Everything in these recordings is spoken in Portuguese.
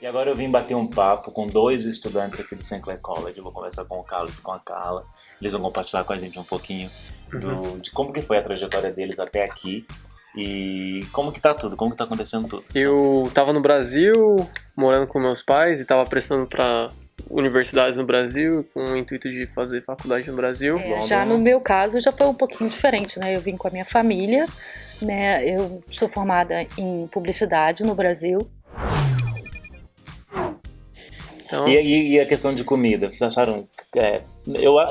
E agora eu vim bater um papo com dois estudantes aqui do Sinclair College. Eu vou conversar com o Carlos e com a Carla. Eles vão compartilhar com a gente um pouquinho de como que foi a trajetória deles até aqui e como que tá tudo, como que tá acontecendo tudo. Eu tava no Brasil, morando com meus pais e tava prestando para universidades no Brasil, com o intuito de fazer faculdade no Brasil. Já no meu caso já foi um pouquinho diferente, né? Eu vim com a minha família, né? Eu sou formada em publicidade no Brasil. Então, E a questão de comida, vocês acharam?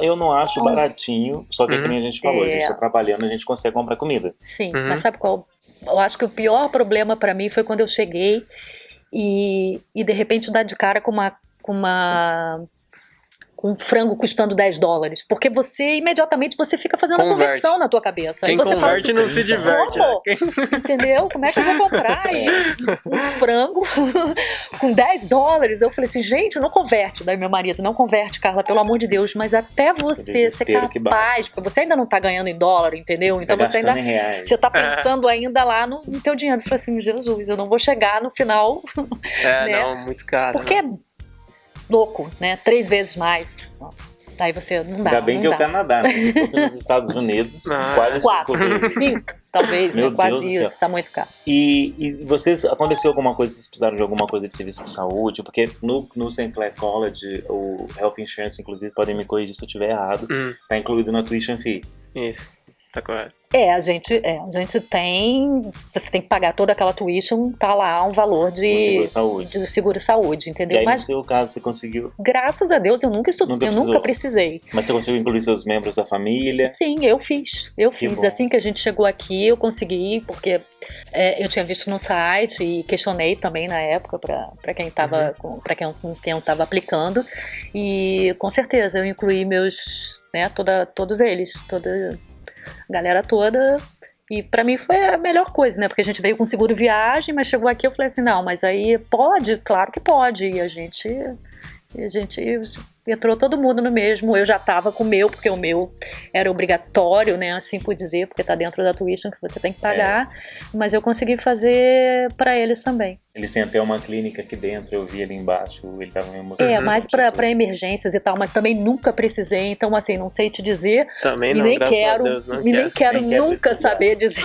Eu não acho baratinho, só que como a gente falou, a gente tá trabalhando, a gente consegue comprar comida. Sim, mas sabe qual? Eu acho que o pior problema pra mim foi quando eu cheguei e de repente dar de cara com um frango custando $10. Porque você, imediatamente, você fica fazendo a conversão na tua cabeça. Quem e você converte fala assim, não se diverte. como? Entendeu? Como é que eu vou comprar um frango com $10? Eu falei assim, gente, não converte. Daí meu marido, não converte, Carla, pelo amor de Deus. Mas até você ser capaz, porque você ainda não tá ganhando em dólar, entendeu? Então você ainda você tá pensando ainda lá no teu dinheiro. Eu falei assim, Jesus, eu não vou chegar no final. Né? Não, muito caro. Porque é louco, né? 3 vezes mais. Daí você não dá. Ainda bem que é o Canadá, né? Se fosse nos Estados Unidos, quase 5 vezes. 5, talvez, né? Quase isso, tá muito caro. E vocês, aconteceu alguma coisa, vocês precisaram de alguma coisa de serviço de saúde? Porque no Sinclair College, o Health Insurance, inclusive, podem me corrigir se eu estiver errado, tá incluído na tuition fee. Isso, tá correto. A gente tem, você tem que pagar toda aquela tuition, tá lá um valor de seguro-saúde, entendeu? E aí, mas no seu caso, você conseguiu? Graças a Deus, eu nunca estudei, eu nunca precisei. Mas você conseguiu incluir seus membros da família? Sim, eu fiz. Assim que a gente chegou aqui, eu consegui, porque eu tinha visto no site e questionei também na época para quem estava com quem eu estava aplicando, e com certeza eu incluí meus, né, todos eles, toda a galera toda, e pra mim foi a melhor coisa, né, porque a gente veio com seguro viagem, mas chegou aqui eu falei assim, não, mas aí pode? Claro que pode, e a gente entrou todo mundo no mesmo. Eu já tava com o meu, porque o meu era obrigatório, né, assim por dizer, porque tá dentro da tuition que você tem que pagar, mas eu consegui fazer pra eles também. Eles têm até uma clínica aqui dentro, eu vi ali embaixo, ele tava me mostrando. Mais pra emergências e tal, mas também nunca precisei, então assim, não sei te dizer. Também não, nem quero nunca saber dizer,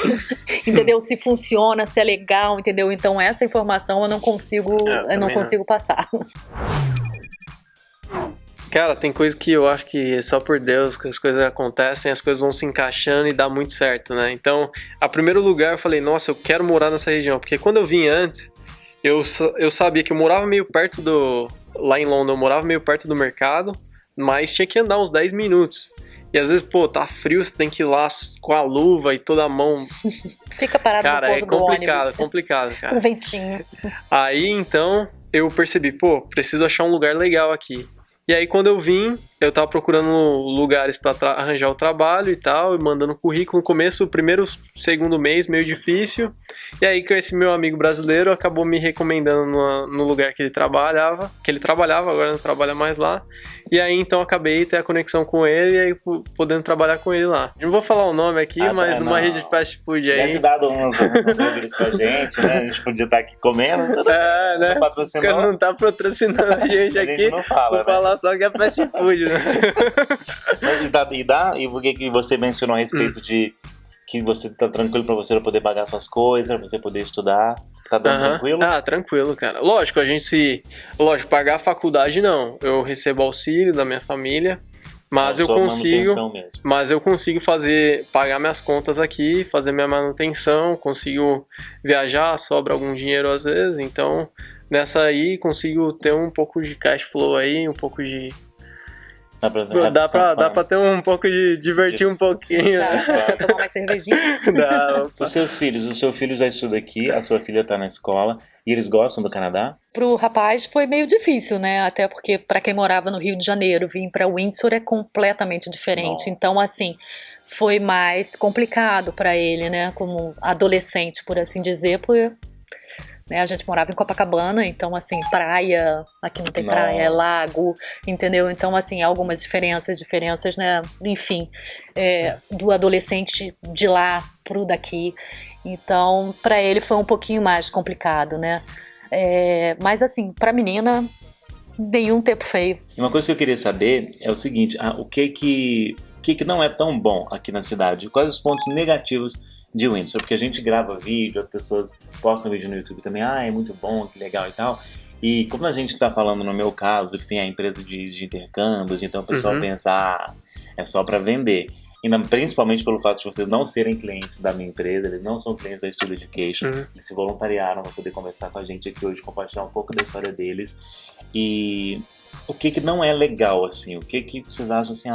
entendeu? Se funciona, se é legal, entendeu? Então essa informação eu não consigo passar. Cara, tem coisa que eu acho que é só por Deus que as coisas acontecem, as coisas vão se encaixando e dá muito certo, né? Então, a primeiro lugar eu falei, nossa, eu quero morar nessa região, porque quando eu vim antes, eu sabia que eu morava meio perto lá em London, eu morava meio perto do mercado, mas tinha que andar uns 10 minutos. E às vezes, tá frio, você tem que ir lá com a luva e toda a mão. Fica parado no ponto do ônibus. Cara, é complicado, cara. Com ventinho. Aí, então, eu percebi, preciso achar um lugar legal aqui. E aí, quando eu vim, eu tava procurando lugares pra arranjar o trabalho e tal, e mandando currículo. No começo, segundo mês, meio difícil. E aí, que esse meu amigo brasileiro acabou me recomendando no lugar que ele trabalhava, agora não trabalha mais lá. E aí, então, acabei ter a conexão com ele e aí podendo trabalhar com ele lá. Não vou falar o nome aqui, mas numa rede de fast food aí. Deve dado uns hambúrgueres pra gente, né? A gente podia estar aqui comendo. Né? Não tá patrocinando a gente aqui. A gente não fala, vou falar só que é fast food, né? E por que você mencionou a respeito de que você tá tranquilo pra você poder pagar suas coisas, pra você poder estudar? Tá dando tranquilo? Tranquilo, cara. Lógico, pagar a faculdade não. Eu recebo auxílio da minha família, mas eu consigo pagar minhas contas aqui, fazer minha manutenção, consigo viajar, sobra algum dinheiro às vezes, então nessa aí consigo ter um pouco de cash flow aí, um pouco de... Dá pra ter um pouco de divertir um pouquinho. Pra tomar mais cervejinhas. Os seus filhos, o seu filho já estuda aqui, a sua filha tá na escola, e eles gostam do Canadá? Pro rapaz foi meio difícil, né? Até porque pra quem morava no Rio de Janeiro, vir pra Windsor é completamente diferente. Nossa. Então, assim, foi mais complicado pra ele, né? Como adolescente, por assim dizer, porque... A gente morava em Copacabana, então assim, praia, aqui não tem praia, é lago, entendeu? Então assim, algumas diferenças, né? Enfim, do adolescente de lá pro daqui. Então, para ele foi um pouquinho mais complicado, né? Mas assim, pra menina, nenhum tempo feio. E uma coisa que eu queria saber é o seguinte, o que não é tão bom aqui na cidade? Quais os pontos negativos de Windsor? Porque a gente grava vídeo, as pessoas postam vídeo no YouTube também, é muito bom, que legal e tal. E como a gente tá falando no meu caso, que tem a empresa de intercâmbios, então o pessoal pensa, é só pra vender. Principalmente pelo fato de vocês não serem clientes da minha empresa, eles não são clientes da Studio Education, eles se voluntariaram para poder conversar com a gente aqui hoje, compartilhar um pouco da história deles. E o que não é legal, assim? O que vocês acham assim,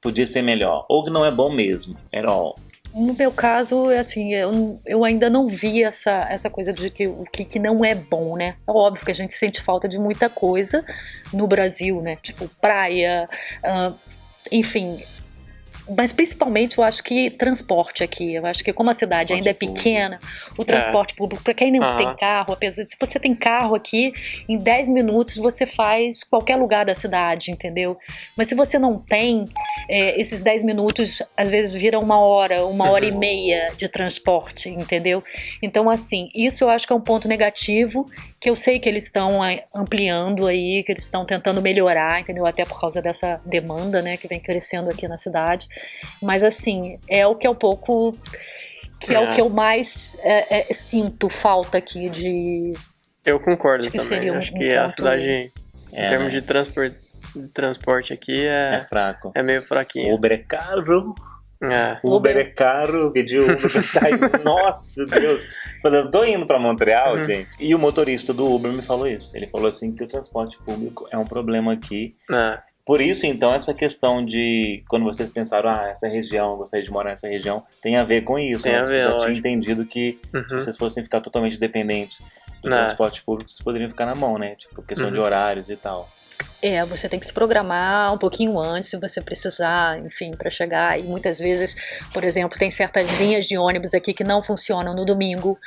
podia ser melhor? Ou que não é bom mesmo, at all? No meu caso, assim, eu ainda não vi essa coisa de o que não é bom, né? É óbvio que a gente sente falta de muita coisa no Brasil, né? Tipo praia, enfim. Mas principalmente eu acho que transporte aqui. Eu acho que como a cidade ainda é pequena, o transporte público, para quem não tem carro, apesar de se você tem carro aqui, em 10 minutos você faz qualquer lugar da cidade, entendeu? Mas se você não tem, esses 10 minutos às vezes viram uma hora e meia de transporte, entendeu? Então assim, isso eu acho que é um ponto negativo, que eu sei que eles estão ampliando aí, que eles estão tentando melhorar, entendeu? Até por causa dessa demanda, né, que vem crescendo aqui na cidade. Mas assim, é o que é um pouco, é o que eu mais sinto falta aqui de... Eu concordo que também, seria acho que a cidade, em termos de transporte aqui, é fraco. É meio fraquinho. Uber é caro. Uber é caro, pedi Uber pra sair. Nossa, Deus. Eu tô indo pra Montreal, gente. E o motorista do Uber me falou isso. Ele falou assim que o transporte público é um problema aqui. Por isso, então, essa questão de quando vocês pensaram, essa região, eu gostaria de morar nessa região, tem a ver com isso, tem né? a ver, Vocês já lógico. tinham entendido que se vocês fossem ficar totalmente dependentes do transporte público, vocês poderiam ficar na mão, né? Tipo, questão de horários e tal. Você tem que se programar um pouquinho antes, se você precisar, enfim, para chegar. E muitas vezes, por exemplo, tem certas linhas de ônibus aqui que não funcionam no domingo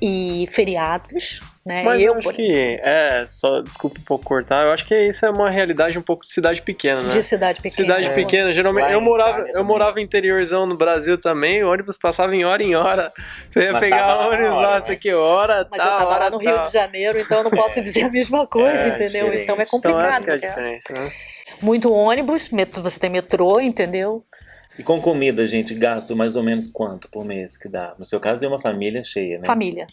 e feriados, né? Mas eu acho que, só desculpa um pouco cortar, eu acho que isso é uma realidade um pouco de cidade pequena, né? De cidade pequena. Cidade pequena, geralmente, eu morava interiorzão no Brasil também, o ônibus passava em hora. Você ia pegar ônibus lá, até que hora, mas eu tava lá no Rio de Janeiro, então eu não posso dizer a mesma coisa, entendeu? Diferente. Então é complicado. Então essa que é a diferença, né? Muito ônibus, você tem metrô, entendeu? E com comida, gente, gasto mais ou menos quanto por mês que dá? No seu caso, é uma família cheia, né? Família.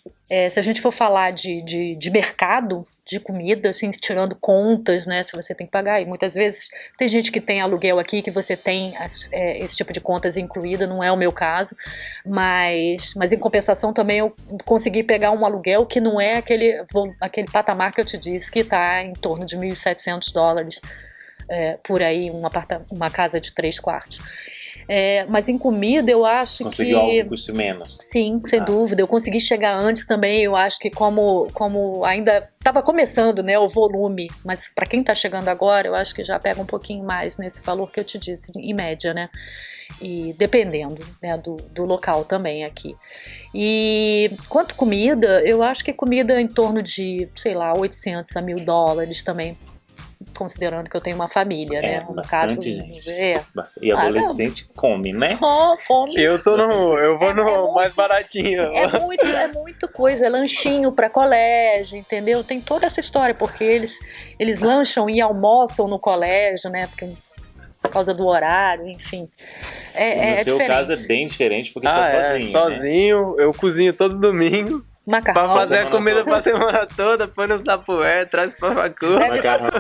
Se a gente for falar de mercado, de comida, assim, tirando contas, né, se você tem que pagar, e muitas vezes tem gente que tem aluguel aqui, que você tem esse tipo de contas incluída, não é o meu caso, mas em compensação também eu consegui pegar um aluguel que não é aquele patamar que eu te disse, que está em torno de $1.700 por aí, uma casa de 3 quartos. Mas em comida eu acho Conseguiu algo que custe menos. Sim, sem dúvida. Eu consegui chegar antes também. Eu acho que como ainda estava começando, né, o volume, mas para quem está chegando agora, eu acho que já pega um pouquinho mais nesse valor que eu te disse, em média, né? E dependendo, né, do local também aqui. E quanto comida, eu acho que comida em torno de, sei lá, $800 a $1.000 também, considerando que eu tenho uma família, né? No bastante, caso, gente. Bastante. E adolescente come, né? Come. Eu vou no mais baratinho. É muito coisa, é lanchinho para colégio, entendeu? Tem toda essa história, porque eles lancham e almoçam no colégio, né? Por causa do horário, enfim. No seu diferente. caso é bem diferente, porque você está sozinho, sozinho, né? Eu cozinho todo domingo. Macarrão. Pra fazer a comida pra semana toda, põe nos tapué, traz pra facura.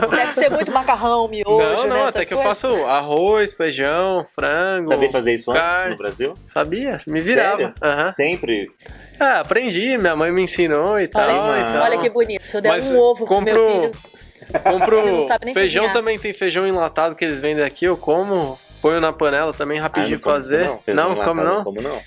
Deve ser muito macarrão, miojo, Não, né, até que eu faço arroz, feijão, frango. Sabia fazer isso carne. antes no Brasil? Sabia, me virava. Sério? Sempre? Aprendi, minha mãe me ensinou e tal. Olha que bonito, se eu der um ovo pro meu filho... Compro feijão cozinhar. Também, tem feijão enlatado que eles vendem aqui, eu como, ponho na panela também, rapidinho de fazer. Não, como não? Como não?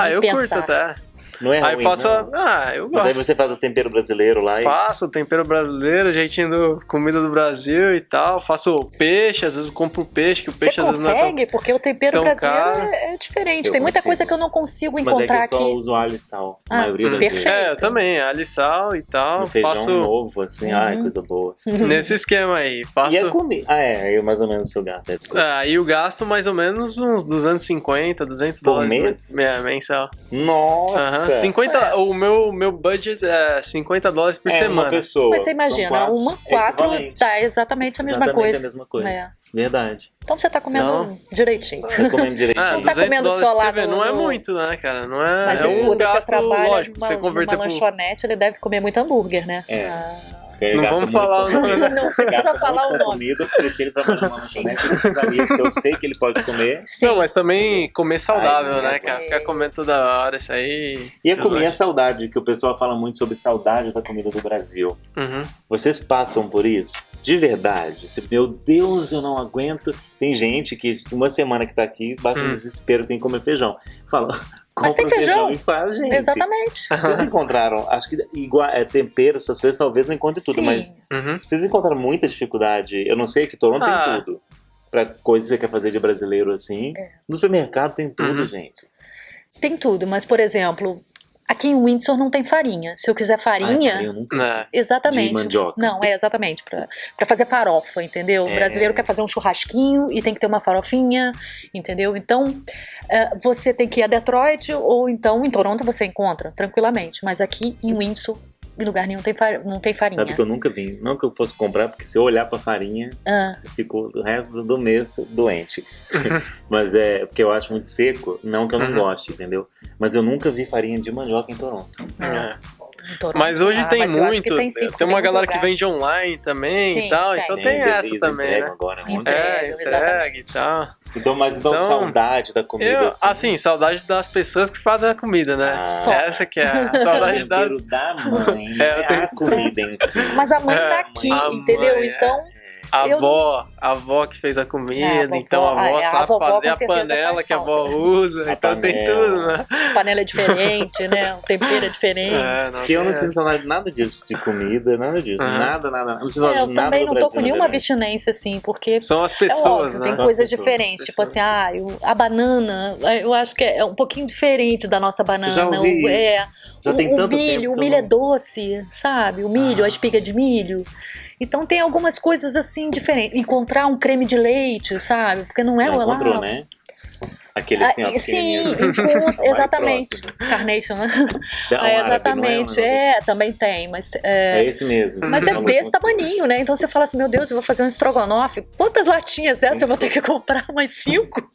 Eu curto até. Não é ruim, aí faço não. Eu gosto. Mas aí você faz o tempero brasileiro lá e... Faço o tempero brasileiro, jeitinho do comida do Brasil e tal. Faço peixe, às vezes eu compro peixe, que o peixe você às vezes não é consegue? Porque o tempero brasileiro é diferente. Tem muita coisa que eu não consigo encontrar aqui. Mas é que eu só aqui. uso alho e sal, a maioria das perfeito. vezes. Eu também, alho e sal e tal. No feijão faço novo, assim, coisa boa. nesse esquema aí. Faço... E a comida? Aí mais ou menos o seu gasto, desculpa. Aí eu gasto mais ou menos uns $250, $200 por mês? Mensal. Nossa, O meu budget é $50 por semana. Uma pessoa. Mas você imagina, quatro dá exatamente a mesma coisa. A mesma coisa. Verdade. Então você tá comendo direitinho. Tá comendo direitinho. Não tá comendo só lá no... Não é muito, né, cara? Não é. Mas escuta, você trabalha lógico, numa lanchonete, ele deve comer muito hambúrguer, né? Não vamos falar o nome. Não precisa falar o nome. Comida, porque se ele trabalhar numa lanchonete, ele precisaria, porque eu sei que ele pode comer. Sim. Não, mas também comer saudável, né, cara? Ficar comendo toda hora, isso aí... E a saudade, que o pessoal fala muito sobre saudade da comida do Brasil. Vocês passam por isso? De verdade? Meu Deus, eu não aguento. Tem gente que, uma semana que tá aqui, bate um desespero, tem que comer feijão. Fala... Mas tem feijão e faz, gente. Exatamente. Vocês encontraram, acho que igual, tempero, essas coisas, talvez não encontre tudo, mas vocês encontraram muita dificuldade. Eu não sei, que Toronto tem tudo. Pra coisas que você quer fazer de brasileiro assim. No supermercado tem tudo, gente. Tem tudo, mas por exemplo, aqui em Windsor não tem farinha. Se eu quiser farinha... eu nunca exatamente. De mandioca. Não, exatamente. Pra fazer farofa, entendeu? O brasileiro quer fazer um churrasquinho e tem que ter uma farofinha, entendeu? Então, você tem que ir a Detroit ou então em Toronto você encontra tranquilamente. Mas aqui em Windsor, em lugar nenhum não tem farinha. Sabe que eu nunca vi. Não que eu fosse comprar, porque se eu olhar pra farinha, eu fico o resto do mês doente. Mas porque eu acho muito seco. Não que eu não goste, entendeu? Mas eu nunca vi farinha de mandioca em Toronto. Mas hoje tem muito. Tem uma galera que lugar. vende online também e tal. Então tem essa também, né? Agora, entrega e tal. Então, saudade da comida. Assim, saudade das pessoas que fazem a comida, né? Essa que é a saudade da mãe. A comida em si. Mas a mãe tá aqui, entendeu? Então. A avó que fez a comida, então a avó sabe fazer a panela que a avó usa, então tem tudo, né? A panela é diferente, né? O tempero é diferente. Porque eu não sinto saudade nada disso de comida, nada disso. Nada. Não sinto saudade de nada do Brasil. Eu também não tô com nenhuma abstinência, assim, porque... São as pessoas, né? Tem coisas diferentes, tipo assim, a banana, eu acho que é um pouquinho diferente da nossa banana. Já ouvi isso. Já tem tanto tempo. O milho é doce, sabe? O milho, a espiga de milho. Então tem algumas coisas assim diferentes. Encontrar um creme de leite, sabe? Porque não é lá. Encontrou, né? Aquele assim, ó, sim, exatamente. Carnation, né? Exatamente. Também tem, mas... É esse mesmo. Mas é desse tamaninho, né? Então você fala assim, meu Deus, eu vou fazer um estrogonofe. Quantas latinhas dessa eu vou ter que comprar? Umas 5?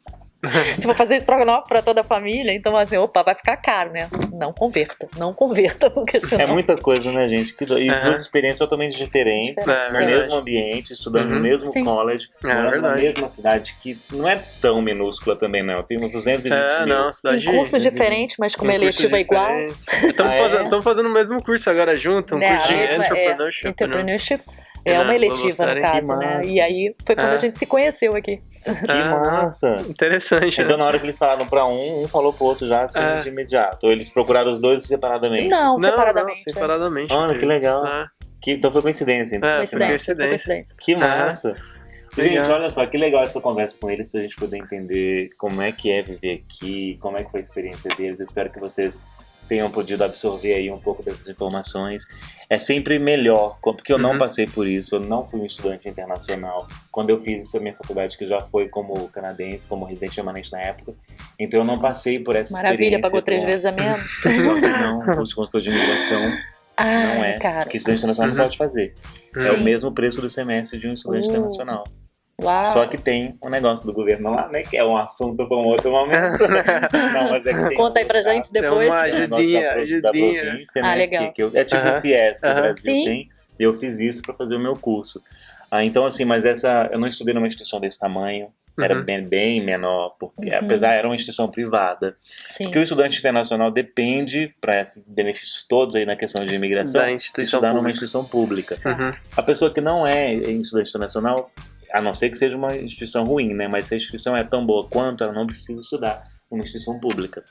Se for fazer estrogonofe pra toda a família, então assim, vai ficar caro, né? Não converta, porque senão... É muita coisa, né, gente? E duas experiências totalmente diferentes, no mesmo ambiente, estudando no mesmo college, morando na mesma cidade, que não é tão minúscula também, não. Tem uns 220 mil. Tem cursos diferentes, mas com uma eletiva igual. Estamos fazendo o mesmo curso agora junto, um curso de Entrepreneurship. É uma eletiva, no caso, né? E aí foi quando a gente se conheceu aqui. Que massa! Interessante. Então, na hora que eles falaram pra um falou pro outro já assim de imediato. Ou eles procuraram os dois separadamente? Não, separadamente. Separadamente. Olha, que legal. Então foi coincidência. Então. Coincidência. Que massa! Gente, olha só, que legal essa conversa com eles pra gente poder entender como é que é viver aqui, como é que foi a experiência deles. Eu espero que vocês tenham podido absorver aí um pouco dessas informações. É sempre melhor, porque eu não passei por isso, eu não fui um estudante internacional. Quando eu fiz essa minha faculdade, que já foi como canadense, como residente permanente na época, então eu não passei por essa experiência. Maravilha, pagou 3 vezes a menos. Não, curso de consultor de imigração não é, porque estudante internacional não pode fazer. É o mesmo preço do semestre de um estudante internacional. Uau. Só que tem um negócio do governo lá, né? Que é um assunto para um outro momento. Não, mas é que tem conta aí pra gente depois. Tem uma ajudinha da província, né? Legal. Que é tipo o FIES que o Brasil tem. E eu fiz isso para fazer o meu curso. Então, assim, mas eu não estudei numa instituição desse tamanho. Era bem menor, porque apesar era uma instituição privada. Sim. Porque o estudante internacional depende, para esses benefícios todos aí na questão de imigração, estudar numa instituição pública. A pessoa que não é estudante internacional, a não ser que seja uma instituição ruim, né? Mas se a instituição é tão boa quanto, ela não precisa estudar numa instituição pública.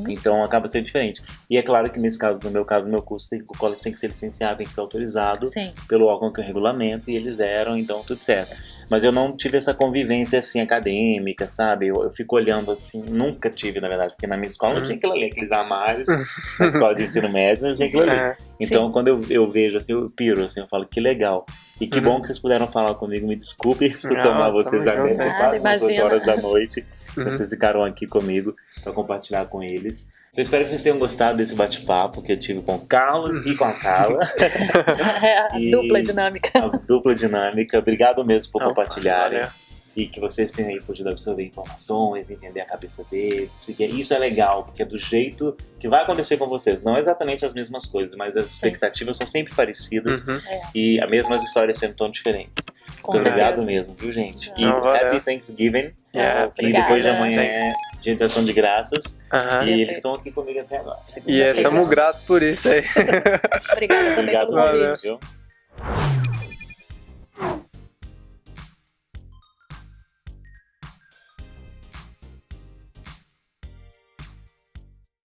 Então acaba sendo diferente. E é claro que nesse caso, no meu caso, meu curso, o college tem que ser licenciado, tem que ser autorizado pelo órgão que é o regulamento, e eles eram, então tudo certo. Mas eu não tive essa convivência assim acadêmica, sabe? Eu fico olhando assim, nunca tive, na verdade, porque na minha escola não tinha aquilo ali, aqueles armários, na escola de ensino médio não tinha aquilo ali. Então quando eu vejo assim, eu piro, assim, eu falo que legal. E que bom que vocês puderam falar comigo, me desculpe por tomar vocês já mesmo quase 8 horas da noite. Vocês ficaram aqui comigo para compartilhar com eles. Eu espero que vocês tenham gostado desse bate-papo que eu tive com o Carlos e com a Carla. A dupla dinâmica. A dupla dinâmica. Obrigado mesmo por Não, compartilharem. valeu. E que vocês tenham aí podido absorver informações, entender a cabeça deles. Isso é legal, porque é do jeito que vai acontecer com vocês. Não exatamente as mesmas coisas, mas as expectativas são sempre parecidas. E as mesmas histórias sendo tão diferentes. Com Muito obrigado certeza. mesmo, viu, gente? E Não, valeu. Happy Thanksgiving. Yeah, E depois de obrigada. amanhã é Dia de Ação de Graças. E eles É. estão aqui comigo até agora. E somos gratos por isso aí. Obrigada também Obrigado pelo por convite. viu?